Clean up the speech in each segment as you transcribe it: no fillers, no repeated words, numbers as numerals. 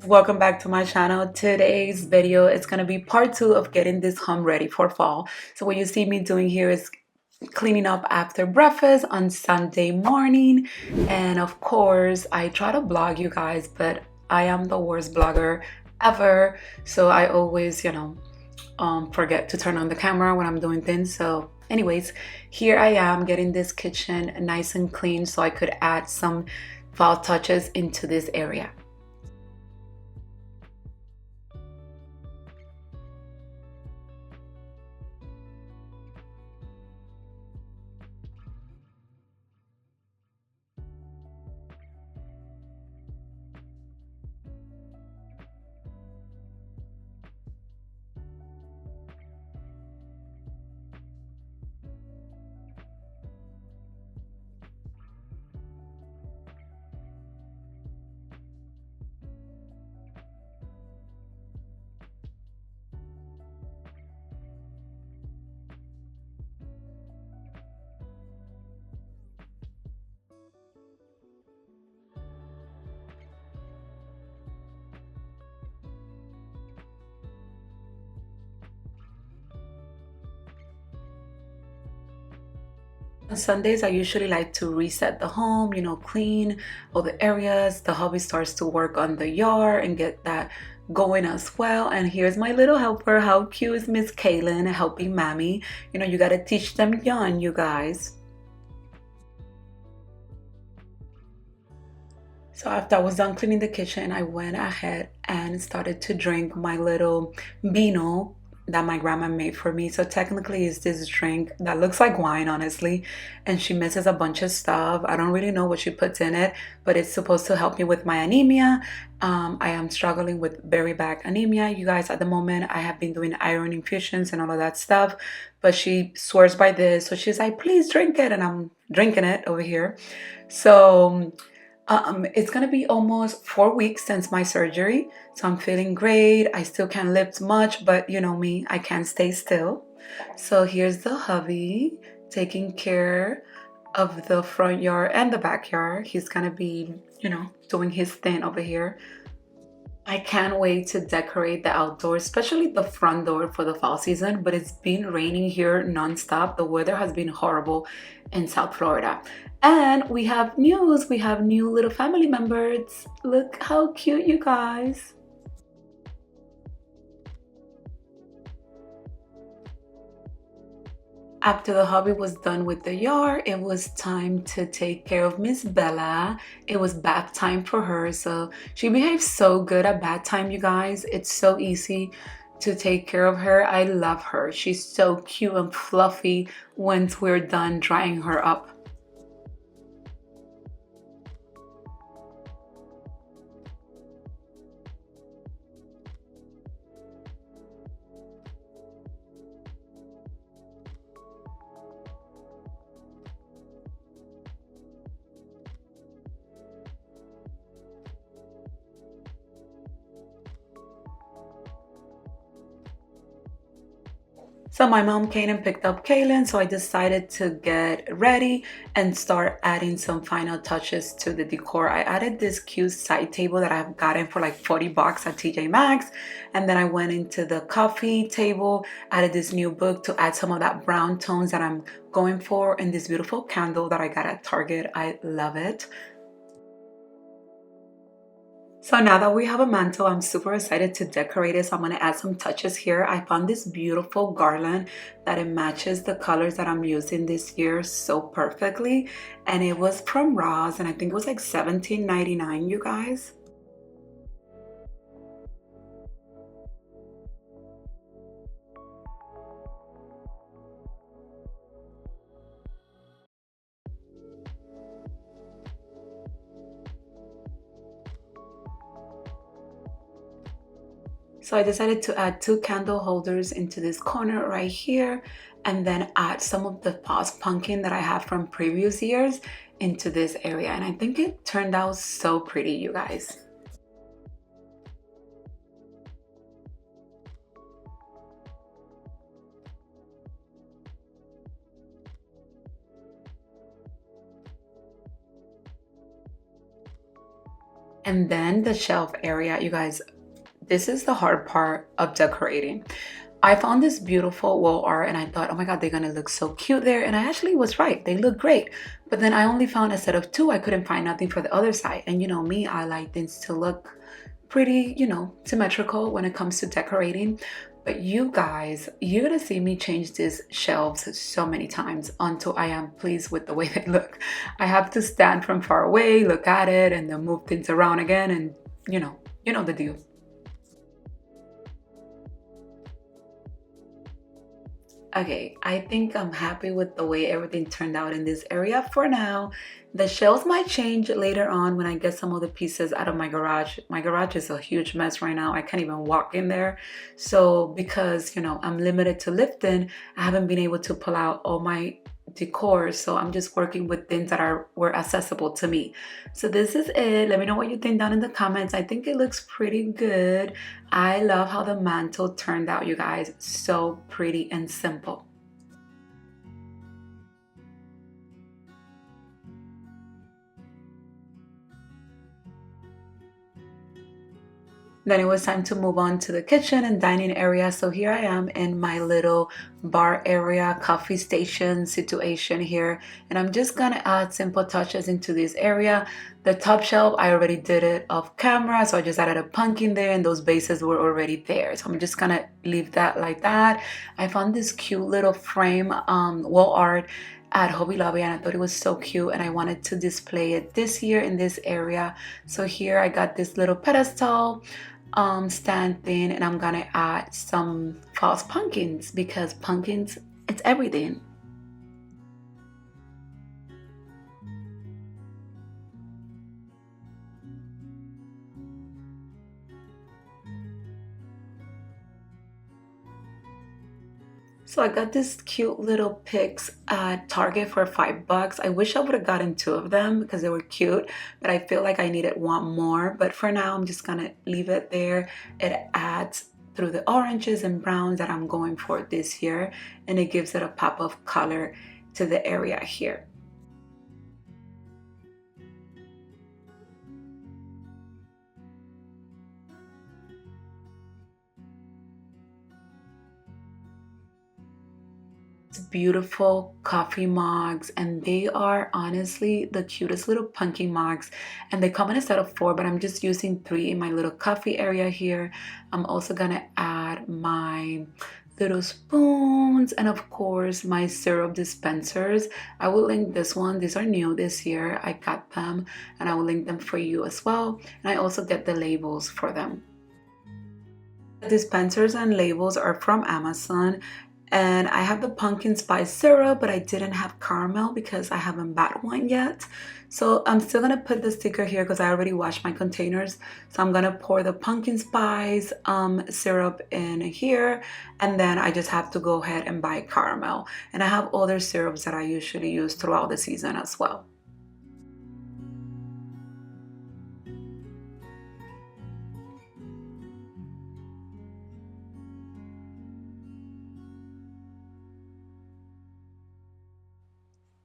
Welcome back to my channel. Today's video is going to be part two of getting this home ready for fall. So what you see me doing here is cleaning up after breakfast on Sunday morning. And of course, I try to blog you guys, but I am the worst blogger ever. So I always, forget to turn on the camera when I'm doing things. So anyways, here I am getting this kitchen nice and clean so I could add some fall touches into this area. On Sundays, I usually like to reset the home, clean all the areas. The hubby starts to work on the yard and get that going as well. And here's my little helper. How cute is Miss Kaylin helping Mammy? You got to teach them young, you guys. So after I was done cleaning the kitchen, I went ahead and started to drink my little vino that my grandma made for me. So technically it's this drink that looks like wine, honestly, and she misses a bunch of stuff. I don't really know what she puts in it, but it's supposed to help me with my anemia. I am struggling with very bad anemia. You guys, at the moment, I have been doing iron infusions and all of that stuff, but she swears by this. So she's like, please drink it, and I'm drinking it over here. So it's gonna be almost 4 weeks since my surgery, so I'm feeling great. I still can't lift much, but you know me, I can't stay still. So here's the hubby taking care of the front yard and the backyard. He's gonna be, doing his thing over here. I can't wait to decorate the outdoors, especially the front door for the fall season, but it's been raining here nonstop. The weather has been horrible in South Florida. And we have news. We have new little family members. Look how cute, you guys. After the hubby was done with the yard, it was time to take care of Miss Bella. It was bath time for her, so she behaves so good at bath time, you guys. It's so easy to take care of her. I love her. She's so cute and fluffy once we're done drying her up. So my mom came and picked up Kaylin, so I decided to get ready and start adding some final touches to the decor. I added this cute side table that I've gotten for like 40 bucks at TJ Maxx, and then I went into the coffee table, added this new book to add some of that brown tones that I'm going for, and this beautiful candle that I got at Target. I love it. So now that we have a mantle, I'm super excited to decorate it. So I'm going to add some touches here. I found this beautiful garland that it matches the colors that I'm using this year so perfectly. And it was from Ross, and I think it was like $17.99, you guys. So I decided to add two candle holders into this corner right here, and then add some of the paws pumpkin that I have from previous years into this area. And I think it turned out so pretty, you guys. And then the shelf area, you guys, this is the hard part of decorating. I found this beautiful wall art and I thought, oh my God, they're gonna look so cute there. And I actually was right, they look great. But then I only found a set of two. I couldn't find nothing for the other side. And you know me, I like things to look pretty, symmetrical when it comes to decorating. But you guys, you're gonna see me change these shelves so many times until I am pleased with the way they look. I have to stand from far away, look at it, and then move things around again, and you know the deal. Okay, I think I'm happy with the way everything turned out in this area for now. The shelves might change later on when I get some of the pieces out of my garage. My garage is a huge mess right now. I can't even walk in there. So because, I'm limited to lifting, I haven't been able to pull out all my decor. So I'm just working with things that were accessible to me. So this is it. Let me know what you think down in the comments. I think it looks pretty good. I love how the mantle turned out, you guys. So pretty and simple. Then it was time to move on to the kitchen and dining area. So here I am in my little bar area, coffee station situation here. And I'm just gonna add simple touches into this area. The top shelf, I already did it off camera. So I just added a pumpkin there and those bases were already there. So I'm just gonna leave that like that. I found this cute little frame wall art at Hobby Lobby and I thought it was so cute and I wanted to display it this year in this area. So here I got this little pedestal stand thing and I'm gonna add some false pumpkins because pumpkins, it's everything. So I got this cute little pics at Target for $5. I wish I would have gotten two of them because they were cute, but I feel like I needed one more. But for now, I'm just gonna leave it there. It adds through the oranges and browns that I'm going for this year, and it gives it a pop of color to the area here. Beautiful coffee mugs and they are honestly the cutest little pumpkin mugs and they come in a set of four but I'm just using three in my little coffee area here. I'm also gonna add my little spoons and of course my syrup dispensers. I will link this one. These are new this year. I got them and I will link them for you as well, and I also get the labels for them. Dispensers and labels are from Amazon. And I have the pumpkin spice syrup, but I didn't have caramel because I haven't bought one yet. So I'm still gonna put the sticker here because I already washed my containers. So I'm gonna pour the pumpkin spice syrup in here, and then I just have to go ahead and buy caramel. And I have other syrups that I usually use throughout the season as well.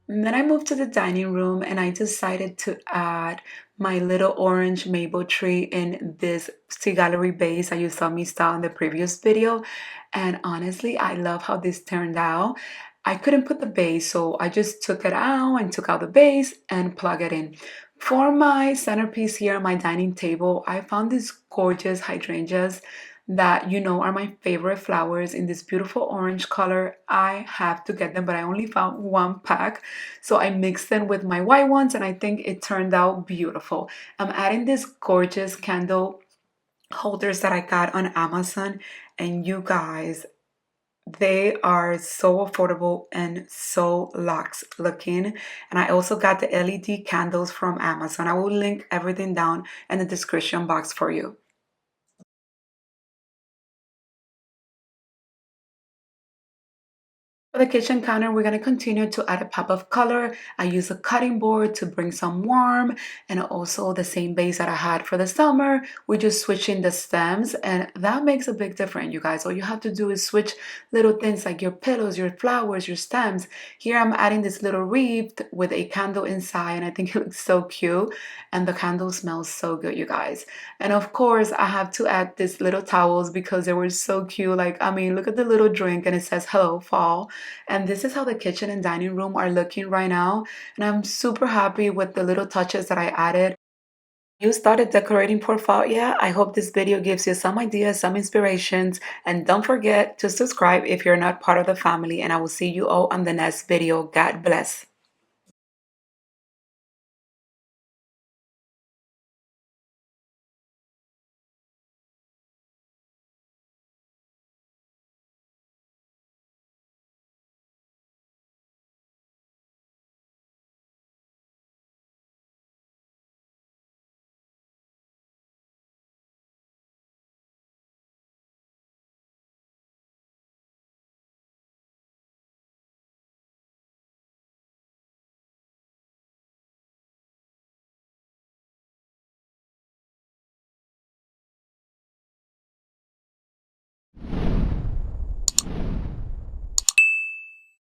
And then I moved to the dining room and I decided to add my little orange maple tree in this sea gallery base that you saw me style in the previous video. And honestly, I love how this turned out. I couldn't put the base, so I just took it out and took out the base and plug it in. For my centerpiece here on my dining table, I found these gorgeous hydrangeas that are my favorite flowers in this beautiful orange color. I have to get them, but I only found one pack. So I mixed them with my white ones and I think it turned out beautiful. I'm adding these gorgeous candle holders that I got on Amazon and you guys, they are so affordable and so luxe looking. And I also got the LED candles from Amazon. I will link everything down in the description box for you. For the kitchen counter, we're going to continue to add a pop of color. I use a cutting board to bring some warmth and also the same base that I had for the summer. We're just switching the stems and that makes a big difference, you guys. All you have to do is switch little things like your pillows, your flowers, your stems. Here I'm adding this little wreath with a candle inside and I think it looks so cute and the candle smells so good, you guys. And of course, I have to add these little towels because they were so cute. Like, I mean, look at the little drink and it says hello fall. And this is how the kitchen and dining room are looking right now. And I'm super happy with the little touches that I added. You started decorating for fall yet? I hope this video gives you some ideas, some inspirations, and don't forget to subscribe if you're not part of the family. And I will see you all on the next video. God bless.